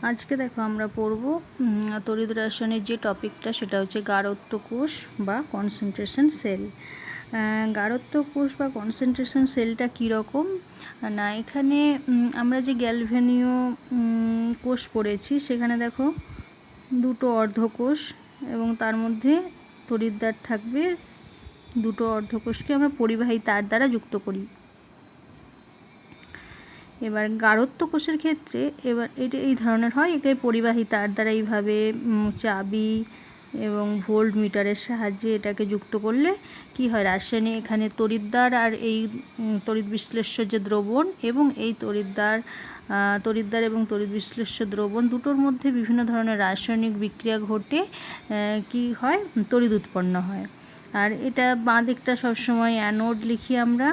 আজকে দেখো আমরা পড়ব তড়িৎ রসায়নের যে টপিকটা, সেটা হচ্ছে গাঢ়ত্ব কোষ বা কনসেন্ট্রেশন সেল। গাঢ়ত্ব কোষ বা কনসেন্ট্রেশন সেলটা কীরকম না, এখানে আমরা যে গ্যালভেনীয় কোষ পড়েছি, সেখানে দেখো দুটো অর্ধকোষ এবং তার মধ্যে তড়িৎদ্বার থাকবে। দুটো অর্ধকোষকে আমরা পরিবাহী তার দ্বারা যুক্ত করি। এবার গাঢ়ত্ব কোষের ক্ষেত্রে এবার এটা এই ধরনের হয়, একে পরিবাহী তার দ্বারা এইভাবে চাবি এবং ভোল্ট মিটারের সাহায্যে এটাকে যুক্ত করলে কি হয়, রাসায়নিক এখানে তড়িৎদ্বার আর এই তড়িৎ বিশ্লেষ্য যে দ্রবণ এবং এই তড়িৎদ্বার এবং তড়িৎ বিশ্লেষ্য দ্রবণ দুটোর মধ্যে বিভিন্ন ধরনের রাসায়নিক বিক্রিয়া ঘটে কি হয়, তড়িৎ উৎপন্ন হয়। আর এটা বাঁ দিকটা সবসময় অ্যানোড লিখি আমরা,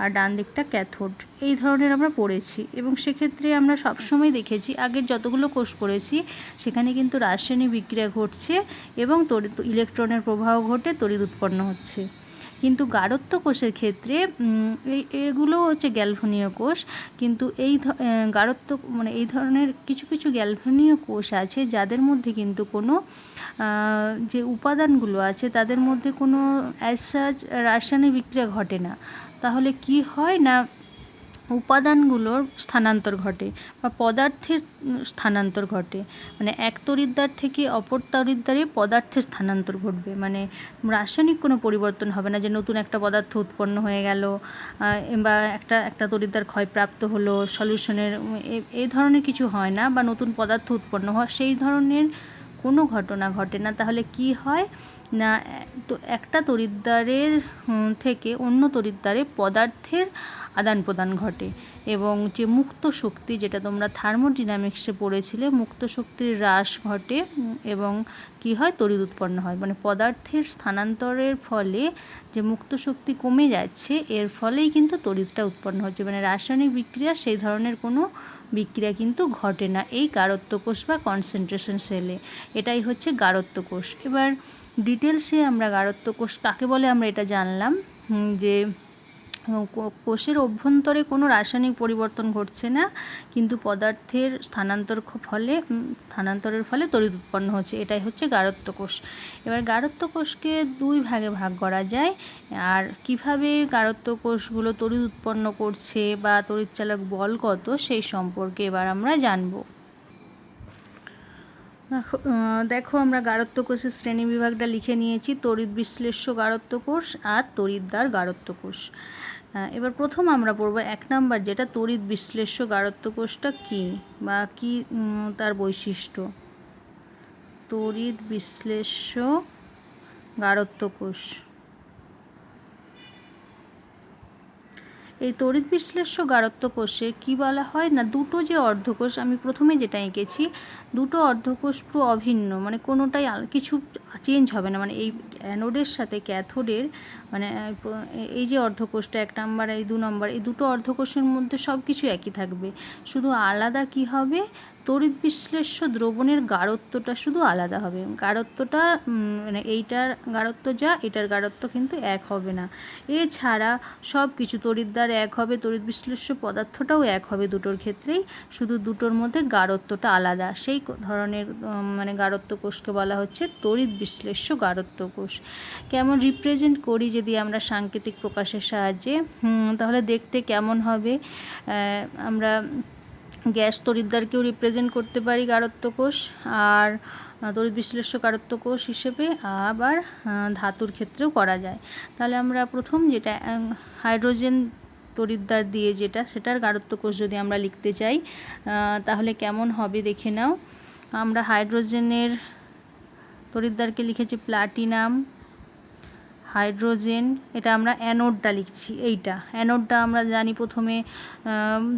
আর ডান দিকটা ক্যাথোড। এই ধরনের আমরা পড়েছি এবং সেক্ষেত্রে আমরা সবসময় দেখেছি আগের যতগুলো কোষ পড়েছি সেখানে কিন্তু রাসায়নিক বিক্রিয়া ঘটছে এবং ইলেকট্রনের প্রবাহ ঘটে তড়িৎ উৎপন্ন হচ্ছে। কিন্তু গাঢ়ত্ব কোষের ক্ষেত্রে এগুলো হচ্ছে গ্যালভানীয় কোষ, কিন্তু এই গাঢ়ত্ব মানে এই ধরনের কিছু কিছু গ্যালভানীয় কোষ আছে যাদের মধ্যে কিন্তু কোনো যে উপাদানগুলো আছে তাদের মধ্যে কোনো অ্যাজ সাচ রাসায়নিক বিক্রিয়া ঘটে না। তাহলে কি হয় না, উপাদানগুলোর স্থানান্তর ঘটে বা পদার্থের স্থানান্তর ঘটে, মানে এক তড়িৎদ্বার থেকে অপর তড়িৎদ্বারে পদার্থের স্থানান্তর ঘটবে, মানে রাসায়নিক কোনো পরিবর্তন হবে না যে নতুন একটা পদার্থ উৎপন্ন হয়ে গেল বা একটা তড়িৎদ্বার ক্ষয়প্রাপ্ত হলো সলিউশনের, এই ধরনের কিছু হয় না, বা নতুন পদার্থ উৎপন্ন হয় সেই ধরনের কোনো ঘটনা ঘটে না। তাহলে কি হয় না, তো একটা তড়িৎদ্বারের থেকে অন্য তড়িৎদ্বারে পদার্থের আদান প্রদান ঘটে এবং যে মুক্ত শক্তি, যেটা তোমরা থার্মোডিনামিক্সে পড়েছিলে, মুক্ত শক্তির হ্রাস ঘটে এবং কি হয়, তড়িৎ উৎপন্ন হয়। মানে পদার্থের স্থানান্তরের ফলে যে মুক্ত শক্তি কমে যাচ্ছে, এর ফলেই কিন্তু তড়িৎটা উৎপন্ন হচ্ছে, মানে রাসায়নিক বিক্রিয়া সেই ধরনের কোনো বিক্রিয়া কিন্তু ঘটে না এই গাঢ়ত্ব কোষ বা কনসেন্ট্রেশন সেলে। এটাই হচ্ছে গাঢ়ত্ব কোষ। এবার ডিটেলসে আমরা গাঢ়ত্ব কোষ কাকে বলে আমরা এটা জানলাম, যে কোষের অভ্যন্তরে কোনো রাসায়নিক পরিবর্তন ঘটছে না, কিন্তু পদার্থের স্থানান্তরের ফলে তড়িৎ উৎপন্ন হচ্ছে, এটাই হচ্ছে গাঢ়ত্ব কোষ। এবার গাঢ়ত্ব কোষকে দুই ভাগে ভাগ করা যায়, আর কিভাবে গাঢ়ত্ব কোষগুলো তড়িৎ উৎপন্ন করছে বা তড়িৎচালক বল কত, সেই সম্পর্কে এবার আমরা জানব। দেখো আমরা গাঢ়ত্ব কোষের শ্রেণী বিভাগটা লিখে নিয়েছি, তড়িৎ বিশ্লেষ্য গাঢ়ত্ব কোষ আর তড়িৎদ্বার গাঢ়ত্ব কোষ। এবার প্রথম আমরা পড়ব 1 নাম্বার, যেটা তড়িৎ বিশ্লেষ্য গাঢ়ত্ব কোষটা কী বা কী তার বৈশিষ্ট্য। তড়িৎ বিশ্লেষ্য গাঢ়ত্ব কোষ, এই তড়িৎ বিশ্লেষ্য গাঢ়ত্ব কোষে কী বলা হয় না, দুটো যে অর্ধকোষ আমি প্রথমে যেটা এঁকেছি, দুটো অর্ধকোষ পুরো অভিন্ন, মানে কোনোটাই কিছু চেঞ্জ হবে না, মানে এই অ্যানোডের সাথে ক্যাথোডের মানে এই যে অর্ধকোষটা 1 নাম্বার এই 2 নম্বর, এই দুটো অর্ধকোষের মধ্যে সব কিছু একই থাকবে, শুধু আলাদা কি হবে, তড়িৎ বিশ্লেষ্য দ্রবণের গাঢ়ত্বটা শুধু আলাদা হবে। গাঢ়ত্বটা মানে এইটার গাঢ়ত্ব যা, এটার গাঢ়ত্ব কিন্তু এক হবে না। এছাড়া সব কিছু তড়িৎদ্বার এক হবে, তড়িৎ বিশ্লেষ্য পদার্থটাও এক হবে দুটোর ক্ষেত্রেই, শুধু দুটোর মধ্যে গাঢ়ত্বটা আলাদা। সেই ধরনের মানে গাঢ়ত্ব কোষকে বলা হচ্ছে তড়িৎ বিশ্লেষ্য গাঢ়ত্ব কোষ। কেমন রিপ্রেজেন্ট করি যদি আমরা সাংকেতিক প্রকাশের সাহায্যে, তাহলে দেখতে কেমন হবে, আমরা গ্যাস তড়িৎদ্বারকেও রিপ্রেজেন্ট করতে পারি গাঢ়ত্ব কোষ, আর তড়িৎ বিশ্লেষ্য গাঢ়ত্ব কোষ হিসেবে আবার ধাতুর ক্ষেত্রেও করা যায়। তাহলে আমরা প্রথম যেটা হাইড্রোজেন তড়িৎদ্বার দিয়ে যেটা, সেটার গাঢ়ত্ব কোষ যদি আমরা লিখতে চাই তাহলে কেমন হবে দেখে নাও। আমরা হাইড্রোজেনের তড়িৎদ্বারকে লিখেছি প্লাটিনাম, হাইড্রোজেন, এটা আমরা অ্যানোডটা লিখছি, এইটা অ্যানোডটা আমরা জানি প্রথমে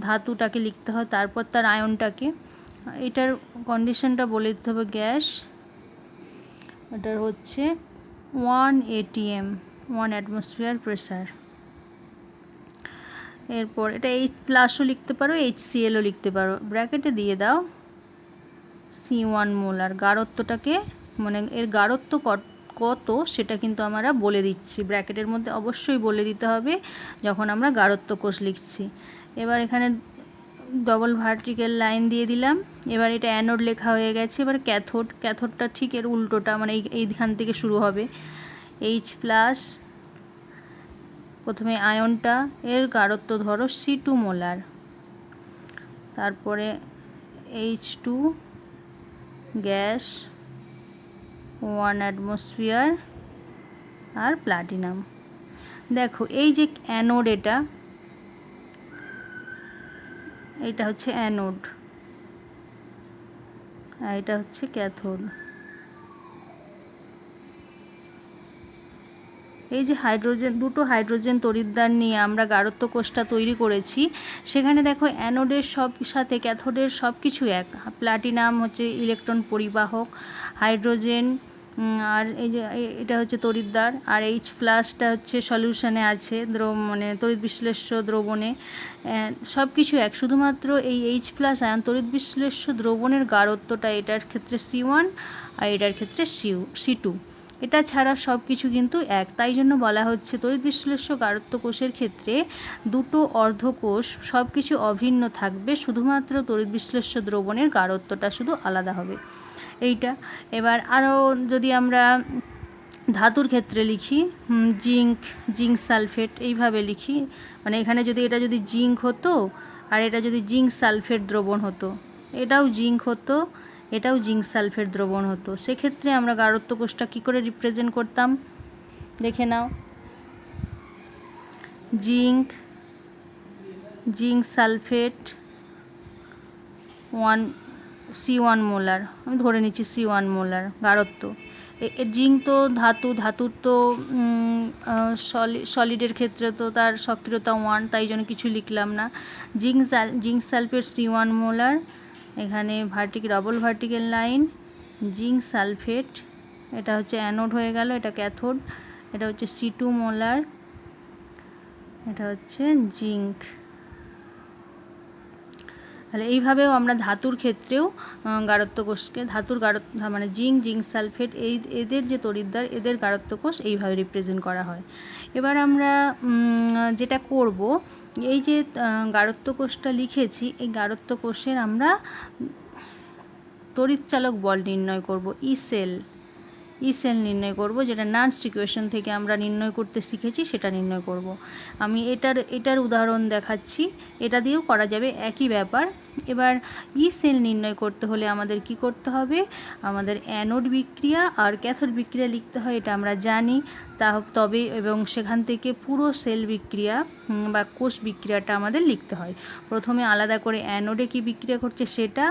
ধাতুটাকে লিখতে হয়, তারপর তার আয়নটাকে, এটার কন্ডিশনটা বলে দিতে হবে, গ্যাস, এটার হচ্ছে 1 atm 1 অ্যাটমসফিয়ার প্রেসার। এরপর এটা H+ লিখতে পারো, HClও লিখতে পারো, ব্র্যাকেটে দিয়ে দাও C1 মোলার। গাঢ়ত্বটাকে মানে এর গাঢ়ত্ব কত সেটা কিন্তু আমরা বলে দিচ্ছি, ব্র্যাকেটের মধ্যে অবশ্যই বলে দিতে হবে যখন আমরা গাঢ়ত্ব কোষ লিখছি। এবার এখানে ডবল ভার্টিক্যাল লাইন দিয়ে দিলাম। এবার এটা অ্যানোড লেখা হয়ে গেছে। এবার ক্যাথোডটা ঠিক এর উল্টোটা, মানে এইখান থেকে শুরু হবে। H প্লাস, প্রথমে আয়নটা, এর গাঢ়ত্ব ধরো C2 মোলার, তারপরে H2 গ্যাস 1 অ্যাটমসফিয়ার আর প্লাটিনাম। দেখো এই যে অ্যানোড, এটা হচ্ছে অ্যানোড আর এটা হচ্ছে ক্যাথোড। এই যে দুটো হাইড্রোজেন তড়িৎদ্বার নিয়ে আমরা গাঢ়ত্ব কোষটা তৈরি করেছি, সেখানে দেখো অ্যানোডের সব সাথে ক্যাথোডের সব কিছু এক। প্লাটিনাম হচ্ছে ইলেকট্রন পরিবাহক, হাইড্রোজেন আর এই যে এটা হচ্ছে তড়িৎদ্বার, আর H প্লাসটা হচ্ছে সলিউশনে আছে, মানে তড়িৎ বিশ্লেষ্য দ্রবণে, সব কিছু এক। শুধুমাত্র এই H প্লাস আয়ন তড়িৎ বিশ্লেষ্য দ্রবণের গাঢ়ত্বটা এটার ক্ষেত্রে C1 আর এটার ক্ষেত্রে C2, এটা ছাড়া সব কিছু কিন্তু এক। তাই জন্য বলা হচ্ছে তড়িৎ বিশ্লেষ্য গাঢ়ত্ব কোষের ক্ষেত্রে দুটো অর্ধকোষ সব কিছু অভিন্ন থাকবে, শুধুমাত্র তড়িৎ বিশ্লেষ্য দ্রবণের গাঢ়ত্বটা শুধু আলাদা হবে এইটা। এবার আরও যদি আমরা ধাতুর ক্ষেত্রে লিখি, জিঙ্ক সালফেট এইভাবে লিখি, মানে এখানে যদি এটা যদি জিঙ্ক হতো আর এটা যদি জিঙ্ক সালফেট দ্রবণ হতো, এটাও জিঙ্ক হতো, এটাও জিঙ্ক সালফেট দ্রবণ হতো, সেক্ষেত্রে আমরা গাঢ়ত্ব কোষটা কী করে রিপ্রেজেন্ট করতাম দেখে নাও। জিঙ্ক সালফেট C1 মোলার, আমি ধরে নিচ্ছি C1 মোলার গাঢ়ত্ব। জিঙ্ক তো ধাতুর তো সলিডের ক্ষেত্রে তো তার সক্রিয়তা 1, তাই জন্য কিছু লিখলাম না। জিঙ্ক সালফেট C1 মোলার, এখানে double vertical line, zinc sulphate, এটা হচ্ছে অ্যানোড হয়ে গেল, এটা ক্যাথোড, এটা হচ্ছে C2 মোলার, এটা হচ্ছে জিঙ্ক। তাহলে এইভাবেও আমরা ধাতুর ক্ষেত্রেও গাঢ়ত্ব কোষকে, ধাতুর গাঢ়ত্ব মানে জিঙ্ক সালফেট, এদের যে তড়িৎদ্বার, এদের গাঢ়ত্ব কোষ এইভাবে রিপ্রেজেন্ট করা হয়। এবার আমরা যেটা করব, এই যে গাঢ়ত্ব কোষটা লিখেছি, এই গাঢ়ত্ব কোষের আমরা তড়িৎচালক বল নির্ণয় করব, ই সেল নির্ণয় করব, যেটা নার্স ইকুয়েশন থেকে আমরা নির্ণয় করতে শিখেছি, সেটা নির্ণয় করব। আমি এটার উদাহরণ দেখাচ্ছি, এটা দিয়েও করা যাবে, একই ব্যাপার। এবার ই সেল নির্ণয় করতে হলে আমাদের কি করতে হবে, আমাদের অ্যানোড বিক্রিয়া আর ক্যাথোড বিক্রিয়া লিখতে হয়, এটা আমরা জানি। তবে এবং সেখান থেকে পুরো সেল বিক্রিয়া বা কোষ বিক্রিয়াটা আমাদের লিখতে হয়। প্রথমে আলাদা করে অ্যানোডে কী বিক্রিয়া করছে সেটা,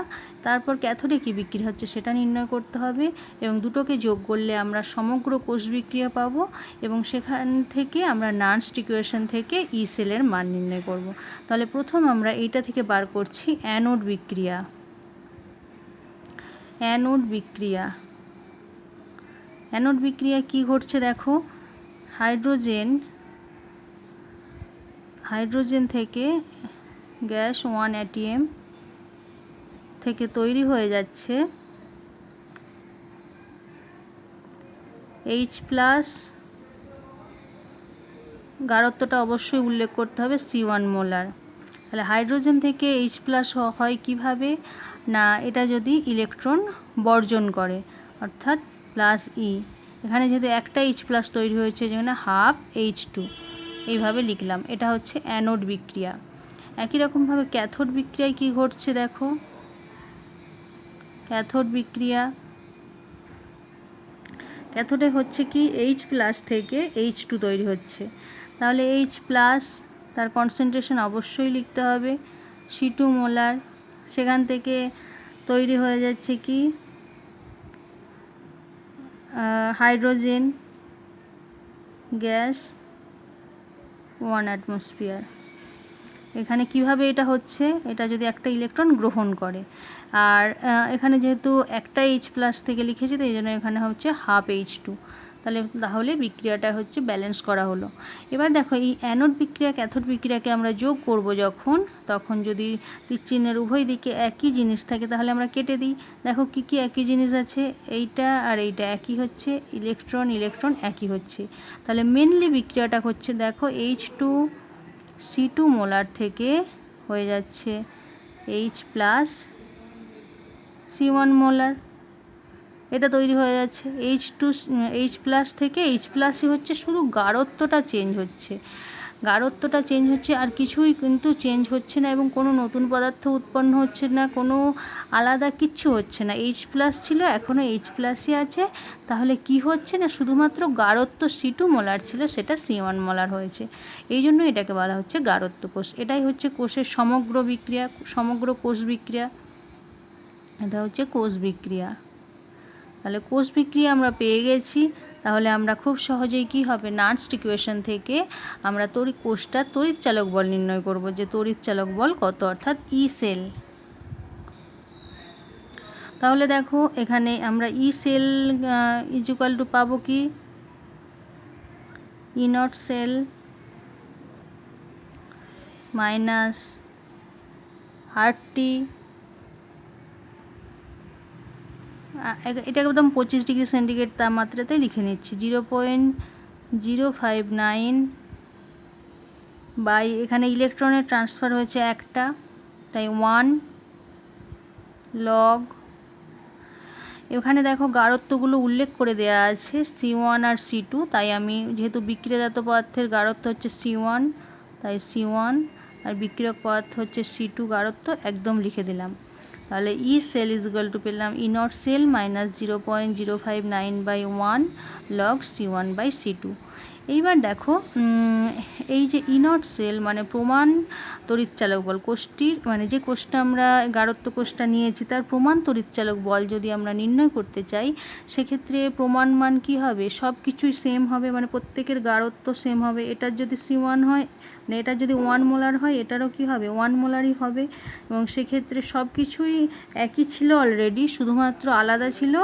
তারপর ক্যাথোডে কী বিক্রিয়া হচ্ছে সেটা নির্ণয় করতে হবে, এবং দুটোকে যোগ করলে আমরা সমগ্র কোষ বিক্রিয়া পাবো, এবং সেখান থেকে আমরা নার্স ইকুয়েশন থেকে ই সেলের মান নির্ণয় করব। তাহলে প্রথম আমরা এইটা থেকে বার করছি অ্যানোড বিক্রিয়া কি ঘটছে দেখো, হাইড্রোজেন থেকে গ্যাস 1 অ্যাটম থেকে তৈরি হয়ে যাচ্ছে H প্লাস, গাঢ়ত্বটা অবশ্যই উল্লেখ করতে হবে C1 মোলার। তাহলে হাইড্রোজেন থেকে H প্লাস হয় কিভাবে না, এটা যদি ইলেকট্রন বর্জন করে, অর্থাৎ প্লাস ই, এখানে যেহেতু একটা H প্লাস তৈরি হয়েছে, যেখানে হাফ H2, এইভাবে লিখলাম। এটা হচ্ছে অ্যানোড বিক্রিয়া। একই রকমভাবে ক্যাথোড বিক্রিয়ায় কি ঘটছে দেখো, ক্যাথোডে হচ্ছে কি H প্লাস থেকে H2 তৈরি হচ্ছে, তাহলে H প্লাস তার কনসেন্ট্রেশন অবশ্যই লিখতে হবে C2 মোলার, সেখান থেকে তৈরি হয়ে যাচ্ছে কি হাইড্রোজেন গ্যাস 1 অ্যাটমসফিয়ার। এখানে কিভাবে এটা হচ্ছে, এটা যদি একটা ইলেকট্রন গ্রহণ করে, আর এখানে যেহেতু একটা H প্লাস থেকে লিখেছি, তো এই জন্য এখানে হচ্ছে হাফ H2, তাহলে বিক্রিয়াটা হচ্ছে ব্যালেন্স করা হলো। এবার দেখো এই অ্যানোড বিক্রিয়া ক্যাথোড বিক্রিয়াকে আমরা যোগ করব তখন যদি তীরচিহ্নের উভয় দিকে একই জিনিস থাকে, তাহলে আমরা কেটে দিই। দেখো কি কি একই জিনিস আছে, এইটা আর এইটা একই হচ্ছে, ইলেকট্রন একই হচ্ছে। তাহলে মেনলি বিক্রিয়াটা হচ্ছে দেখো H2 C2 মোলার থেকে হয়ে যাচ্ছে H প্লাস C1 মোলার, এটা তৈরি হয়ে যাচ্ছে। H প্লাস থেকে H প্লাসই হচ্ছে, শুধু গাঢ়ত্বটা চেঞ্জ হচ্ছে, গাঢ়ত্বটা চেঞ্জ হচ্ছে, আর কিছুই কিন্তু চেঞ্জ হচ্ছে না, এবং কোনো নতুন পদার্থ উৎপন্ন হচ্ছে না, কোনো আলাদা কিচ্ছু হচ্ছে না। H প্লাস ছিল, এখনও H প্লাসই আছে। তাহলে কি হচ্ছে না, শুধুমাত্র গাঢ়ত্ব C2 মোলার ছিল, সেটা C1 মোলার হয়েছে। এই জন্য এটাকে বলা হচ্ছে গাঢ়ত্ব কোষ। এটাই হচ্ছে কোষের সমগ্র বিক্রিয়া, সমগ্র কোষ বিক্রিয়া। এটা হচ্ছে কোষ বিক্রিয়া। তাহলে কোষ বিক্রিয়া আমরা পেয়ে গেছি। তাহলে আমরা খুব সহজেই কি হবে, নার্স্ট ইকুয়েশন থেকে আমরা কোষটার তড়িৎ চালক বল নির্ণয় করব, যে তড়িৎ চালক বল কত, অর্থাৎ ই সেল। তাহলে দেখো এখানে আমরা ই সেল ইকুয়াল টু পাবো কি, ই নট সেল মাইনাস RT, এটা একদম 25 ডিগ্রি সেন্টিগ্রেড তাপমাত্রাতে লিখে নিচ্ছি, 0.059 বাই, এখানে ইলেকট্রনের ট্রান্সফার হয়েছে একটা, তাই 1 লগ। এখানে দেখো গাঢ়ত্বগুলো উল্লেখ করে দেওয়া আছে, C1 আর C2, তাই আমি যেহেতু বিক্রিয়াজাত পদার্থের গাঢ়ত্ব হচ্ছে C1, তাই C1, আর বিক্রিয়ক পদার্থ হচ্ছে C2 গাঢ়ত্ব একদম লিখে দিলাম। তাহলে E cell is equal to পেলাম E not cell minus 0.059/1 log C1 by C2। এইবার দেখো এই যে ই নট সেল মানে প্রমাণ তড়িৎচালক বল, কোষটির মানে যে কোষটা আমরা গাঢ়ত্ব কোষটা নিয়েছি তার প্রমাণ তড়িৎচালক বল যদি আমরা নির্ণয় করতে চাই, সেক্ষেত্রে প্রমাণ মান কী হবে, সব কিছুই সেম হবে, মানে প্রত্যেকের গাঢ়ত্ব সেম হবে। এটার যদি C1 হয়, মানে এটার যদি 1 মোলার হয়, এটারও কি হবে 1 মোলারই হবে, এবং সেক্ষেত্রে সব কিছুই একই ছিল অলরেডি, শুধুমাত্র আলাদা ছিল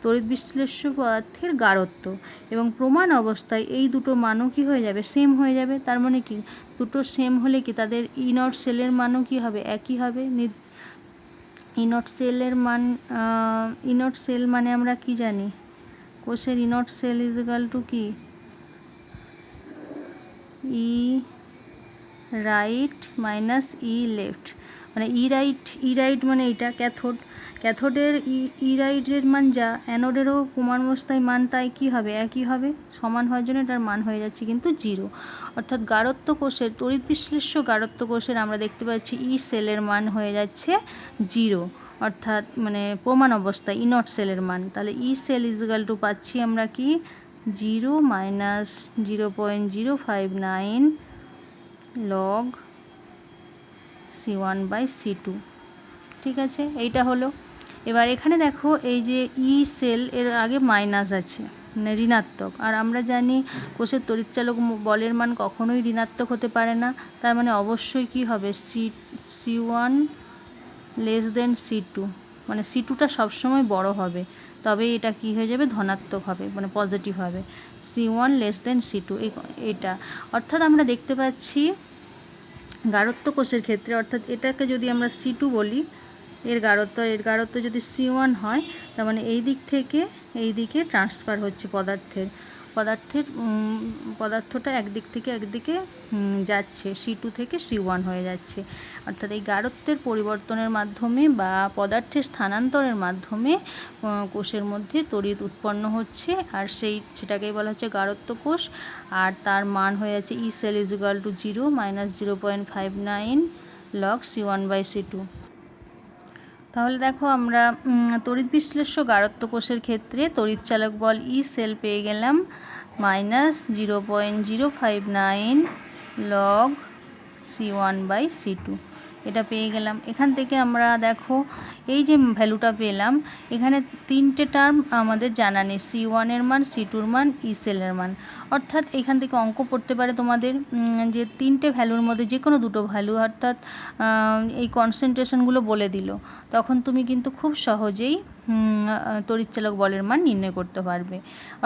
তড়িৎ বিশ্লেষ্য পদার্থের গাঢ়ত্ব। এবং প্রমাণ অবস্থায় এই দুটো মানও কী হয়ে যাবে, সেম হয়ে যাবে। তার মানে কি, দুটো সেম হলে কি তাদের ই নট সেলের মানও কী হবে, একই হবে। ই নট সেলের মান, ই নট সেল মানে আমরা কি জানি, কোষের E not cell is equal to কি, E right minus E left, মানে ই রাইট মানে এইটা ক্যাথোড, ক্যাথোডের ই রাইটের মান যা, অ্যানোডেরও প্রমাণ অবস্থায় মান তাই কী হবে, একই হবে, সমান হওয়ার জন্য এটার মান হয়ে যাচ্ছে কিন্তু 0। অর্থাৎ গাঢ়ত্ব কোষের, তড়িৎ বিশ্লেষ্য গাঢ়ত্ব কোষের আমরা দেখতে পাচ্ছি ই সেলের মান হয়ে যাচ্ছে 0, অর্থাৎ মানে প্রমাণ অবস্থায় ই নট সেলের মান। তাহলে E cell is equal two পাচ্ছি আমরা কি, 0 minus 0.059 log C1 by C2। ঠিক আছে, এইটা হলো। এবার এখানে দেখো এই যে ই সেল, এর আগে মাইনাস আছে, মানে ঋণাত্মক, আর আমরা জানি কোষের তড়িৎচালক বলের মান কখনোই ঋণাত্মক হতে পারে না। তার মানে অবশ্যই কি হবে, C1 লেস দেন C2, মানে C2টা সবসময় বড় হবে, তবে এটা কি হয়ে যাবে, ধনাত্মক হবে, মানে পজিটিভ হবে। C1 লেস দেন C2, এটা অর্থাৎ আমরা দেখতে পাচ্ছি গাঢ়ত্ব কোষের ক্ষেত্রে, অর্থাৎ এটাকে যদি আমরা C2 বলি, এর গাঢ়ত্ব যদি C1 হয়, তার মানে এই দিক থেকে এই দিকে ট্রান্সফার হচ্ছে পদার্থটা একদিক থেকে একদিকে যাচ্ছে, C2 থেকে C1 হয়ে যাচ্ছে। অর্থাৎ এই গাঢ়ত্বের পরিবর্তনের মাধ্যমে বা পদার্থের স্থানান্তরের মাধ্যমে কোষের মধ্যে তড়িৎ উৎপন্ন হচ্ছে, আর সেটাকেই বলা হচ্ছে গাঢ়ত্ব কোষ। আর তার মান হয়ে যাচ্ছে E cell is equal to 0 minus 0.59 log C1 by C2। তাহলে দেখো আমরা তড়িৎ বিশ্লেষ্য গাঢ়ত্ব কোষের ক্ষেত্রে তড়িৎ চালক বল ই সেল পেয়ে গেলাম minus 0.059 log C1 by C2, এটা পেয়ে গেলাম। এখান থেকে আমরা দেখো এই যে ভ্যালুটা পেলাম, এখানে তিনটে টার্ম আমাদের জানা নেই, C1 এর মান, C2 মান, ই সেলের মান। অর্থাৎ এখান থেকে অঙ্ক পড়তে পারে তোমাদের যে তিনটে ভ্যালুর মধ্যে যে কোনো দুটো ভ্যালু, অর্থাৎ এই কনসেন্ট্রেশনগুলো বলে দিল, তখন তুমি কিন্তু খুব সহজেই তড়িৎচালক বলের মান নির্ণয় করতে পারবে।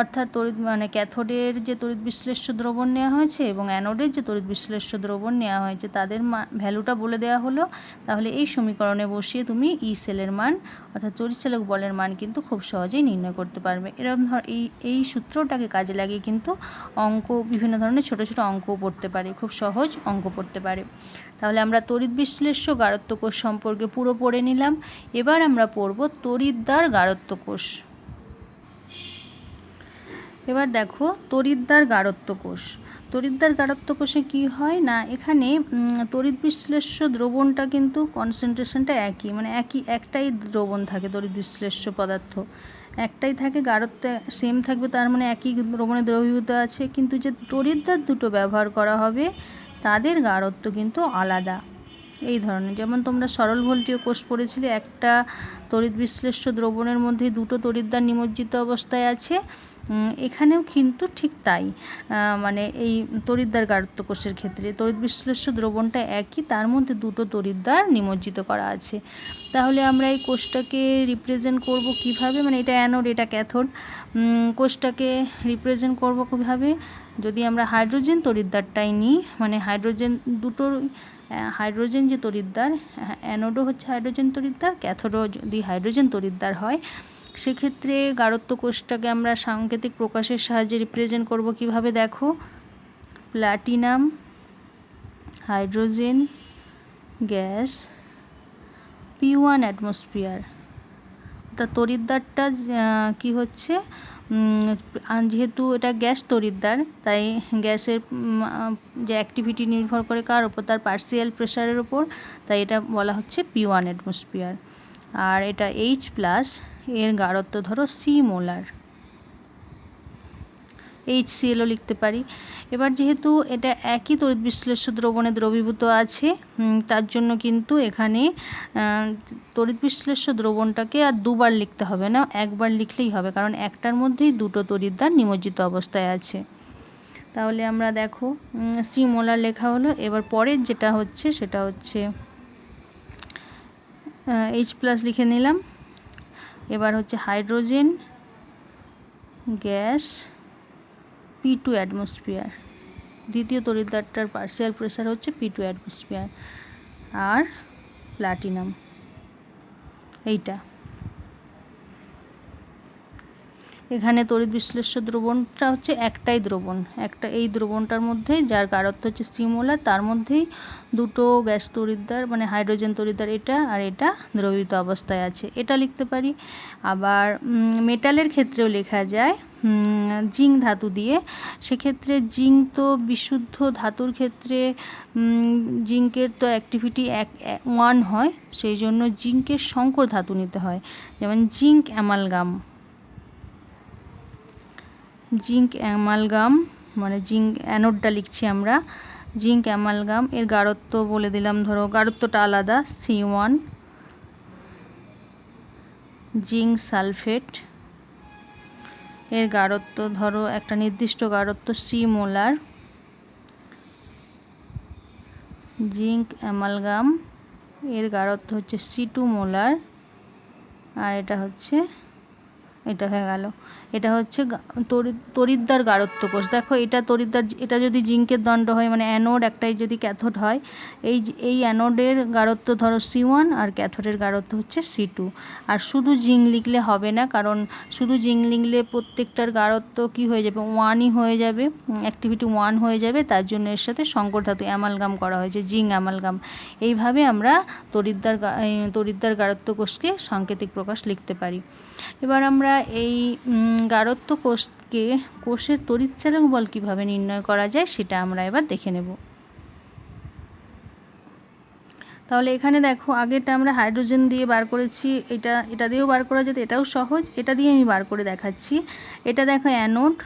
অর্থাৎ মানে ক্যাথোডের যে তড়িৎ বিশ্লেষ্য দ্রবণ নেওয়া হয়েছে এবং অ্যানোডের যে তড়িৎ বিশ্লেষ্য দ্রবণ নেওয়া হয়েছে, তাদের ভ্যালুটা বলে দেওয়া হলো। তাহলে এই সমীকরণে বসিয়ে তুমি ই সেলের মান অর্থাৎ তড়িৎচালক বলের মান কিন্তু খুব সহজেই নির্ণয় করতে পারবে। এরকম এই সূত্রটাকে কাজে লাগিয়ে কিন্তু বিভিন্ন ধরনের ছোট ছোট অঙ্কও পড়তে পারে, খুব সহজ অঙ্ক পড়তে পারে। তাহলে আমরা তড়িৎ বিশ্লেষ্য গারত্ব কোষ সম্পর্কে পুরো পড়ে নিলাম। এবার আমরা পড়ব তড়িৎদ্বার গারত্ব কোষ। এবার দেখো তড়িৎদ্বার গারত্ব কোষ। তড়িৎদ্বার গারত্ব কোষে কী হয় না, এখানে তড়িৎ বিশ্লেষ্য দ্রবণটা কিন্তু কনসেন্ট্রেশনটা একই, মানে একটাই দ্রবণ থাকে, তড়িৎ বিশ্লেষ্য পদার্থ একটাই থাকে, গারত্ব সেম থাকবে, তার মানে একই দ্রবণে দ্রবীভূত আছে। কিন্তু যে তড়িৎদ্বার দুটো ব্যবহার করা হবে তাদের গারত্ব কিন্তু আলাদা। এই ধরনের, যেমন তোমরা সরল ভোল্টীয় কোষ পড়েছিলে, একটা তড়িৎ বিশ্লেষ্য দ্রবণের মধ্যে দুটো তড়িৎদ্বার নিমজ্জিত অবস্থায় আছে, এখানেও কিন্তু ঠিক তাই। মানে এই তড়িৎদ্বার গারত্ব কোষের ক্ষেত্রে তড়িৎ বিশ্লেষ্য দ্রবণটা একই, তার মধ্যে দুটো তড়িৎদ্বার নিমজ্জিত করা আছে। তাহলে আমরা এই কোষটাকে রিপ্রেজেন্ট করব কিভাবে, মানে এটা অ্যানোড এটা ক্যাথোড, কোষটাকে রিপ্রেজেন্ট করব কিভাবে, যদি আমরা হাইড্রোজেন তড়িৎদ্বারটাই নিই, মানে হাইড্রোজেন দুটোর হাইড্রোজেন যে তড়িৎদ্বার, অ্যানোডও হচ্ছে হাইড্রোজেন তড়িৎদ্বার, ক্যাথোডও যদি হাইড্রোজেন তড়িৎদ্বার হয়, সেক্ষেত্রে গারত্ব কোষটাকে আমরা সাংকেতিক প্রকাশের সাহায্যে রিপ্রেজেন্ট করব কিভাবে। দেখো, platinum hydrogen gas P1 atmosphere. তা তড়িৎদ্বারটা কি হচ্ছে, যেহেতু এটা গ্যাস তড়িৎদ্বার, তাই গ্যাসের যে অ্যাক্টিভিটি নির্ভর করে কার ওপর, তার পার্সিয়াল প্রেশারের ওপর, তাই এটা বলা হচ্ছে P1 অ্যাটমসফিয়ার। আর এটা H+, এর গারত্ব ধরো C মোলার, HClও লিখতে পারি। এবার যেহেতু এটা একই তড়িৎ বিশ্লেষ্য দ্রবণে দ্রবীভূত আছে, তার জন্য কিন্তু এখানে তড়িৎ বিশ্লেষ্য দ্রবণটাকে আর দুবার লিখতে হবে না, একবার লিখলেই হবে, কারণ একটার মধ্যেই দুটো তড়িৎদ্বার নিমজ্জিত অবস্থায় আছে। তাহলে আমরা দেখো C মোলার লেখা হলো। এবার পরের যেটা হচ্ছে সেটা হচ্ছে H+ লিখে নিলাম। এবার হচ্ছে হাইড্রোজেন গ্যাস P2 অ্যাটমসফিয়ার, দ্বিতীয় তড়িৎদ্বারটার পার্সিয়াল প্রেশার হচ্ছে P2 অ্যাটমসফিয়ার। আর প্লাটিনাম এইটা, এখানে তড়িৎ বিশ্লেষ্য দ্রবণটা হচ্ছে একটাই দ্রবণ, এই দ্রবণটার মধ্যে যার গারত্ব হচ্ছে C মোলার, তার মধ্যেই দুটো গ্যাস তড়িৎদ্বার, মানে হাইড্রোজেন তড়িৎদ্বার এটা আর এটা দ্রবীভূত অবস্থায় আছে, এটা লিখতে পারি। আবার মেটালের ক্ষেত্রেও লেখা যায় জিঙ্ক ধাতু দিয়ে। সেক্ষেত্রে জিঙ্ক তো বিশুদ্ধ ধাতুর ক্ষেত্রে জিঙ্কের তো অ্যাক্টিভিটি 1 হয়, সেই জন্য জিঙ্কের সংকর ধাতু নিতে হয়, যেমন জিঙ্ক অ্যামালগাম, মানে জিঙ্ক অ্যানোডটা লিখছি আমরা, জিঙ্ক অ্যামালগাম, এর গারত্ব বলে দিলাম, ধরো গারত্বটা আলাদা C1। জিঙ্ক সালফেট, এর গারত্ব ধরো একটা নির্দিষ্ট গারত্ব C মোলার। জিঙ্ক অ্যামালগাম, এর গারত্ব হচ্ছে C2 মোলার। আর এটা হয়ে গেল, এটা হচ্ছে তড়িৎদ্বার গারত্ব কোষ। দেখো এটা তড়িৎদ্বার, এটা যদি জিঙ্কের দণ্ড হয়, মানে অ্যানোড একটাই যদি ক্যাথোড হয়, এই অ্যানোডের গারত্ব ধরো C1 আর ক্যাথোডের গারত্ব হচ্ছে C2। আর শুধু জিঙ্ক লিখলে হবে না, কারণ শুধু জিঙ্ক লিখলে প্রত্যেকটার গারত্ব কি হয়ে যাবে, 1ই হয়ে যাবে, অ্যাক্টিভিটি 1 হয়ে যাবে, তার জন্য এর সাথে সংকর ধাতু অ্যামালগাম করা হয়েছে, জিঙ্ক অ্যামালগাম। এইভাবে আমরা তড়িৎদ্বার গারত্ব কোষকে সাংকেতিক প্রকাশ লিখতে পারি। এবার আমরা এই গারত্ব কোষকে কোষের তড়িৎচালক বল কীভাবে নির্ণয় করা যায় সেটা আমরা এবার দেখে নেব। তাহলে এখানে দেখো, আগেটা আমরা হাইড্রোজেন দিয়ে বার করেছি, এটা দিয়েও বার করা যেত, এটাও সহজ, এটা দিয়ে আমি বার করে দেখাচ্ছি। এটা দেখো অ্যানোড,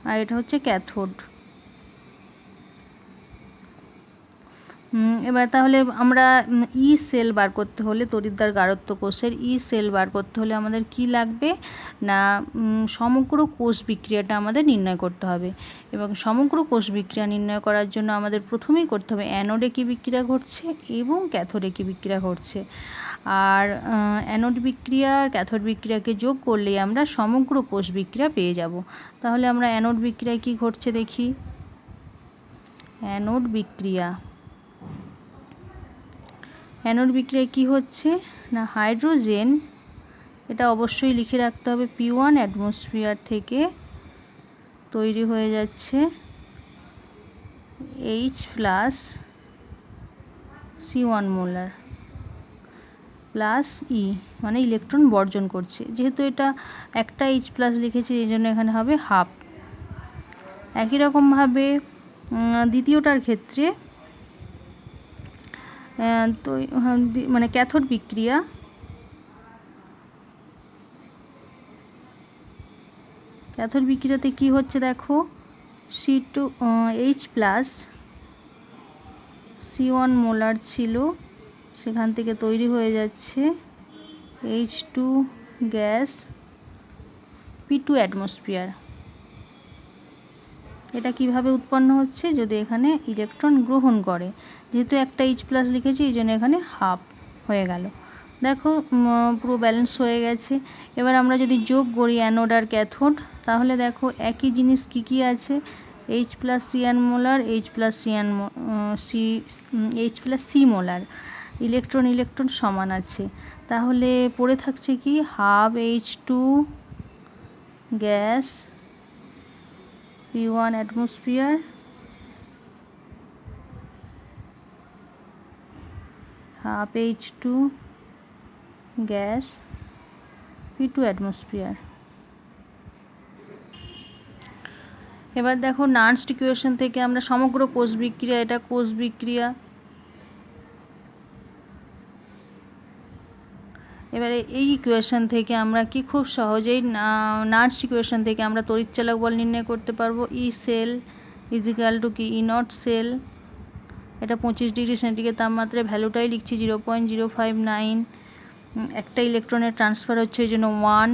আর এটা হচ্ছে ক্যাথোড। এবার তাহলে আমরা সেল বার করতে হলে, তড়িৎদ্বার গারত্ব কোষের সেল বার করতে হলে আমাদের কি লাগবে না, সমগ্র কোষ বিক্রিয়াটা আমাদের নির্ণয় করতে হবে। এবং সমগ্র কোষ বিক্রিয়া নির্ণয় করার জন্য আমাদের প্রথমেই করতে হবে অ্যানোডে কী বিক্রিয়া ঘটছে এবং ক্যাথোডে কী বিক্রিয়া ঘটছে। আর অ্যানোড বিক্রিয়া আর ক্যাথোড বিক্রিয়াকে যোগ করলেই আমরা সমগ্র কোষ বিক্রিয়া পেয়ে যাব। তাহলে আমরা অ্যানোড বিক্রিয়ায় কী ঘটছে দেখি। অ্যানোড বিক্রিয়ায় কী হচ্ছে না, হাইড্রোজেন, এটা অবশ্যই লিখে রাখতে হবে, P1 অ্যাটমসফিয়ার থেকে তৈরি হয়ে যাচ্ছে H plus C1 molar plus E, মানে ইলেকট্রন বর্জন করছে। যেহেতু এটা একটা H প্লাস লিখেছি, এই জন্য এখানে হবে হাফ। একই রকমভাবে দ্বিতীয়টার ক্ষেত্রে তো মানে ক্যাথোড বিক্রিয়াতে কি হচ্ছে দেখো, H প্লাস C1 মোলার ছিল, সেখান থেকে তৈরি হয়ে যাচ্ছে H2 গ্যাস, P2 অ্যাটমসফিয়ার। এটা কিভাবে উৎপন্ন হচ্ছে, যদি এখানে ইলেকট্রন গ্রহণ করে, যেহেতু একটা H প্লাস লিখেছি এই জন্য এখানে হাফ হয়ে গেল। দেখো পুরো ব্যালেন্স হয়ে গেছে। এবার আমরা যদি যোগ করি অ্যানোড আর ক্যাথোড, তাহলে দেখো একই জিনিস কি আছে, H plus C1 molar, H plus C molar, electron সমান আছে। তাহলে পড়ে থাকছে কি, half H2 gas, P1 atmosphere, half H2 gas, P2 atmosphere. এবার দেখো নার্স্ট ইকুয়েশন থেকে আমরা সমগ্র কোষ বিক্রিয়া, এটা কোষ বিক্রিয়া, এবারে এই ইকুয়েশন থেকে আমরা কি খুব সহজেই নার্স্ট ইকুয়েশন থেকে আমরা তড়িৎচালক বল নির্ণয় করতে পারবো। ই সেল ইজিক্যাল টু কি, ই নট সেল, এটা 25 ডিগ্রি সেন্টিগ্রেড তাপমাত্রায়, ভ্যালুটাই লিখছি 0.059, একটা ইলেকট্রনের ট্রান্সফার হচ্ছে এই জন্য 1।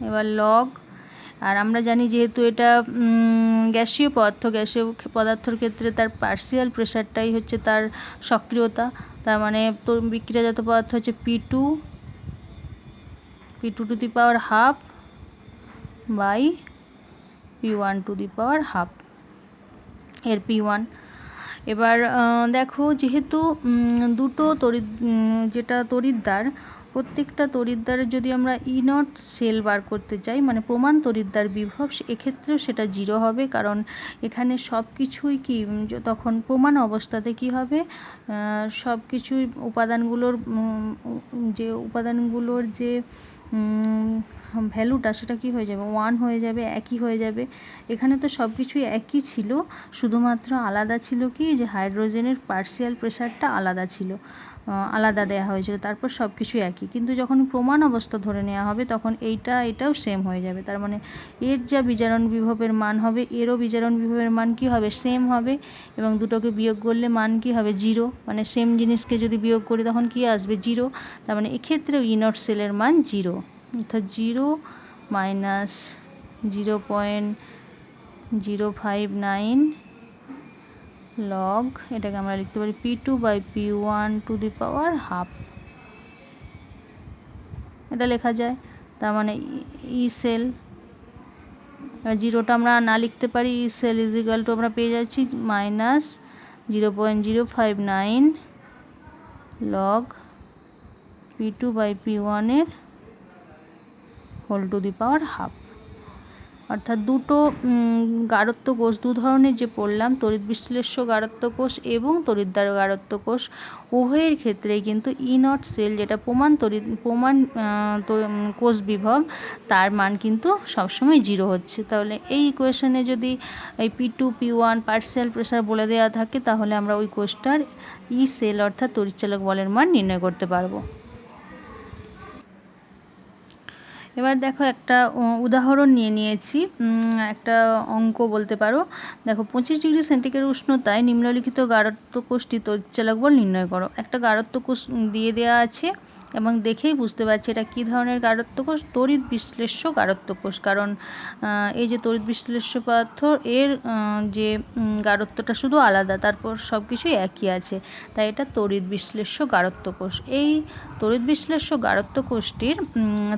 এবার লগ, আর আমরা জানি যেহেতু এটা গ্যাসীয় পদার্থর ক্ষেত্রে তার পার্সিয়াল প্রেশারটাই হচ্ছে তার সক্রিয়তা, তার মানে বিক্রিয়াজাত পদার্থ হচ্ছে P2 to the power half by P1 to the power half এর P1। এবার দেখো যেহেতু দুটো যেটা তড়িৎদ্বার, প্রত্যেকটা তড়িৎদ্বারের যদি আমরা ই নট সেল বার করতে চাই, মানে প্রমাণ তড়িৎদ্বার বিভব, এক্ষেত্রেও সেটা 0 হবে, কারণ এখানে সব কিছুই কি তখন প্রমাণ অবস্থাতে কি হবে, সব কিছুই উপাদানগুলোর যে ভ্যালুটা সেটা কি হয়ে যাবে, 1 হয়ে যাবে, একই হয়ে যাবে। এখানে তো সব কিছুই একই ছিল, শুধুমাত্র আলাদা ছিল কি, যে হাইড্রোজেনের পার্সিয়াল প্রেশারটা আলাদা দেওয়া হয়েছিল, তারপর সব কিছু একই। কিন্তু যখন প্রমাণ অবস্থা ধরে নেওয়া হবে তখন এটাও সেম হয়ে যাবে। তার মানে এর যা বিজারণ বিভবের মান হবে, এরও বিজারণ বিভবের মান কি হবে, সেম হবে, এবং দুটোকে বিয়োগ করলে মান কি হবে, 0। মানে সেম জিনিসকে যদি বিয়োগ করি তখন কি আসবে, 0। তার মানে এক্ষেত্রেও ই নট সেলের মান 0, অর্থাৎ 0 মাইনাস 0.059 লগ, এটাকে আমরা লিখতে পারি P2 by P1 to the power half, এটা লেখা যায়। তার মানে ই সেল, 0টা আমরা না লিখতে পারি, ই সেল ইজিক্যাল টু আমরা পেয়ে যাচ্ছি minus 0.059 log P2 by P1 এর whole to the power half. অর্থাৎ দুটো গাঢ়ত্ব কোষ, দু ধরনের যে পড়লাম, তড়িৎ বিশ্লেষ্য গাঢ়ত্ব কোষ এবং তড়িৎদ্বার গাঢ়ত্ব কোষ, উভয়ের ক্ষেত্রেই কিন্তু ই নট সেল, যেটা প্রমাণ কোষ বিভব, তার মান কিন্তু সবসময় 0 হচ্ছে। তাহলে এই ইকুয়েশনে যদি এই P2 P1 পার্সিয়াল প্রেশার বলে দেওয়া থাকে, তাহলে আমরা ওই কোষটার ই সেল অর্থাৎ তড়িৎচালক বলের মান নির্ণয় করতে পারবো। এবার দেখো একটা উদাহরণ নিয়েছি, একটা অঙ্ক বলতে পারো। দেখো 25 ডিগ্রি সেন্টিগ্রেড উষ্ণতায় নিম্নলিখিত গাঢ়ত্ব কোষটি তড়িৎচালক বল নির্ণয় করো। একটা গাঢ়ত্ব কোষ দিয়ে দেওয়া আছে এবং দেখেই বুঝতে পারছি এটা কী ধরনের গাঢ়ত্ব কোষ, তড়িৎ বিশ্লেষ্য গাঢ়ত্ব কোষ। কারণ এই যে তড়িৎ বিশ্লেষ্য পদার্থ, এর যে গাঢ়ত্বটা শুধু আলাদা, তারপর সব কিছুই একই আছে, তাই এটা তড়িৎ বিশ্লেষ্য গাঢ়ত্ব কোষ। এই তড়িৎ বিশ্লেষ্য গাঢ়ত্ব কোষটির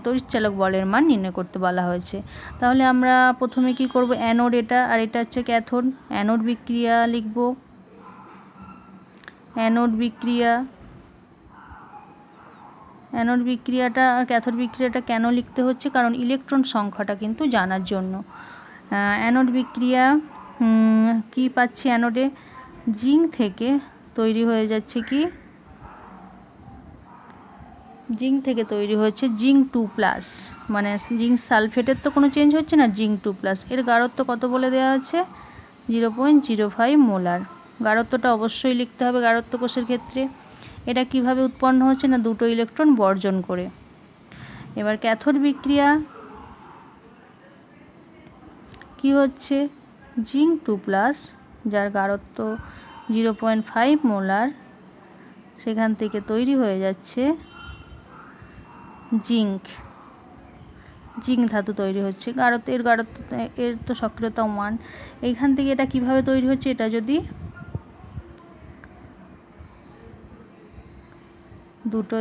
তড়িৎচালক বলের মান নির্ণয় করতে বলা হয়েছে। তাহলে আমরা প্রথমে কি করব, অ্যানোড এটা, আর এটা হচ্ছে ক্যাথোড। অ্যানোড বিক্রিয়া লিখব, অ্যানোড বিক্রিয়াটা আর ক্যাথোড বিক্রিয়াটা কেন লিখতে হচ্ছে, কারণ ইলেকট্রন সংখ্যাটা কিন্তু জানার জন্য। অ্যানোড বিক্রিয়া কি পাচ্ছি, অ্যানোডে জিঙ্ক থেকে তৈরি হয়ে যাচ্ছে কি, জিঙ্ক থেকে তৈরি হচ্ছে জিঙ্ক 2+, মানে জিঙ্ক সালফেটের তো কোনো চেঞ্জ হচ্ছে না, জিঙ্ক 2+। এর গাঢ়ত্ব কত বলে দেওয়া আছে, 0.05 মোলার। গাঢ়ত্বটা অবশ্যই লিখতে হবে গাঢ়ত্ব কোষের ক্ষেত্রে। এটা কিভাবে উৎপন্ন হচ্ছে না, দুটো ইলেকট্রন বর্জন করে। এবার ক্যাথোড বিক্রিয়া কি হচ্ছে, জিঙ্ক 2+, যার গাঢ়ত্ব 0.5 মোলার, সেখান থেকে তৈরি হয়ে যাচ্ছে জিঙ্ক ধাতু তৈরি হচ্ছে। গাঢ়ত্ব এর তো সক্রিয়তা 1। এইখান থেকে এটা কিভাবে তৈরি হচ্ছে, এটা যদি দুটো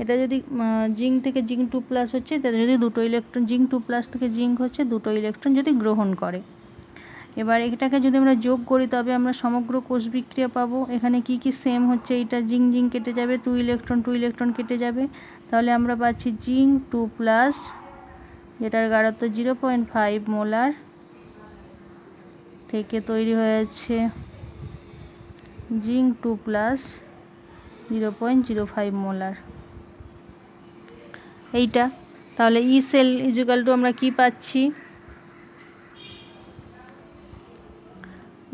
এটা যদি জিঙ্ক থেকে জিঙ্ক 2+ হচ্ছে, তাহলে যদি দুটো ইলেকট্রন, জিঙ্ক 2+ থেকে জিঙ্ক হচ্ছে, দুটো ইলেকট্রন যদি গ্রহণ করে। এবার এটাকে যদি আমরা যোগ করি তবে আমরা সমগ্র কোষ বিক্রিয়া পাবো। এখানে কি কি সেম হচ্ছে, এইটা জিঙ্ক জিঙ্ক কেটে যাবে, 2 ইলেকট্রন কেটে যাবে, তাহলে আমরা পাচ্ছি জিঙ্ক 2+, যেটার গাঢ়ত্ব 0.5 মোলার, থেকে তৈরি হয়েছে জিঙ্ক 2+, 0.05 মোলার। এইটা তাহলে ই সেল ইজিক্যাল টু আমরা কি পাচ্ছি,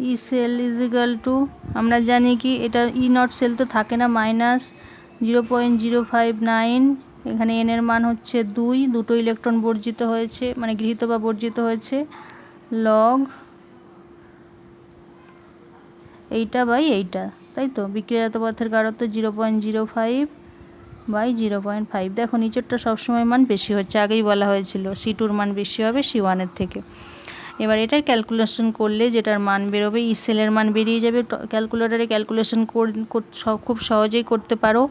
ই সেল ইজিক্যাল টু আমরা জানি কি, এটা ই নট সেল তো থাকে না, -0.059। এখানে এন এর মান হচ্ছে 2, দুটো ইলেকট্রন বর্জিত হয়েছে, মানে গৃহীত বা বর্জিত হয়েছে, লগ এইটা বাই এইটা, তাই তো। বিক্রিয়াজাত পদার্থের গাঢ়ত্ব 0.05/0.5। দেখো নিচেরটা সবসময় মান বেশি হচ্ছে, আগেই বলা হয়েছিল C2 মান বেশি হবে C1 থেকে। এবার এটার ক্যালকুলেশন করলে যেটার মান বেরোবে, ই সেলের মান বেরিয়ে যাবে। ক্যালকুলেটারে ক্যালকুলেশন খুব সহজেই করতে পারো,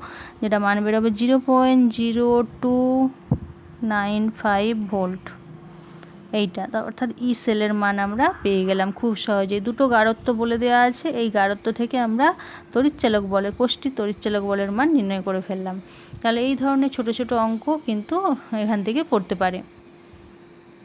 যেটা মান বেরোবে 0.0295 ভোল্ট। এইটা অর্থাৎ ই সেলের মান আমরা পেয়ে গেলাম খুব সহজেই। দুটো গাঢ়ত্ব বলে দেওয়া আছে, এই গাঢ়ত্ব থেকে আমরা তড়িৎচালক বলের, কোষটি তড়িৎচালক বলের মান নির্ণয় করে ফেললাম। তাহলে এই ধরনের ছোট ছোট অঙ্ক কিন্তু এখান থেকে পড়তে পারে।